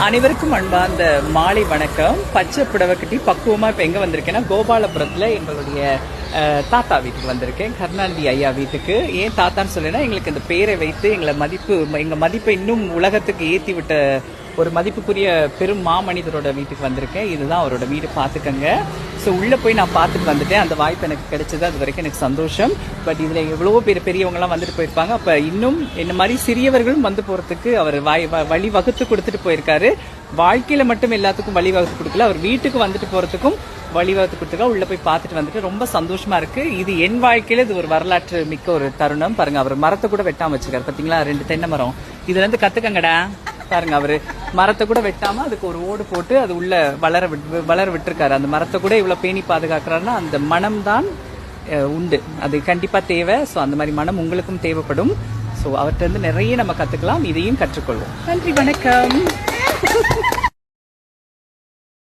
அனைவருக்கும் அன்பார்ந்த மாலை வணக்கம். பச்சை புடவை கட்டி பக்குவமா இப்ப எங்க வந்திருக்கேன்னா கோபாலபுரத்துல எங்களுடைய தாத்தா வீட்டுக்கு வந்திருக்கேன். கருணாநிதி ஐயா வீட்டுக்கு. ஏன் தாத்தான்னு சொல்லினா எங்களுக்கு இந்த பேரை வைத்து எங்க மதிப்பை இன்னும் உலகத்துக்கு ஏற்றி விட்ட ஒரு மதிப்புக்குரிய பெரும் மாமனிதரோட வீட்டுக்கு வந்திருக்கேன். இதுதான் அவரோட வீடு, பார்த்துக்கங்க. ஸோ உள்ளே போய் நான் பார்த்துட்டு வந்துட்டேன். அந்த வாய்ப்பு எனக்கு கிடைச்சது, அது வரைக்கும் எனக்கு சந்தோஷம். பட் இதில் எவ்வளோ பெரியவங்கலாம் வந்துட்டு போயிருப்பாங்க. அப்போ இன்னும் என்ன மாதிரி சிறியவர்களும் வந்து போகிறதுக்கு அவர் வழி வகுத்து கொடுத்துட்டு போயிருக்காரு. வாழ்க்கையில் மட்டும் எல்லாத்துக்கும் வழி வகுத்து கொடுக்கல, அவர் வீட்டுக்கு வந்துட்டு போகிறதுக்கும் வழிவகுத்து கொடுத்துருக்கா. உள்ள போய் பார்த்துட்டு வந்துட்டு ரொம்ப சந்தோஷமா இருக்கு. இது என் வாழ்க்கையில இது ஒரு வரலாற்று மிக்க ஒரு தருணம். பாருங்க, அவர் மரத்தை கூட வெட்டாம வச்சிருக்காரு. பாத்தீங்களா, 2 தென்னை மரம். இதுல இருந்து கத்துக்கங்கடா. பாருங்க, அவரு மரத்தை கூட வெட்டாம அதுக்கு ஒரு ஓடு போட்டு அது உள்ள வளர விட்டுருக்காரு. அந்த மரத்தை கூட இவ்வளவு பேணி பாதுகாக்கிறாருன்னா அந்த மனம் தான் உண்டு, அது கண்டிப்பா தேவை. ஸோ அந்த மாதிரி மனம் உங்களுக்கும் தேவைப்படும். ஸோ அவர்கிட்ட இருந்து நிறைய நம்ம கத்துக்கலாம், இதையும் கற்றுக்கொள்வோம். நன்றி, வணக்கம்.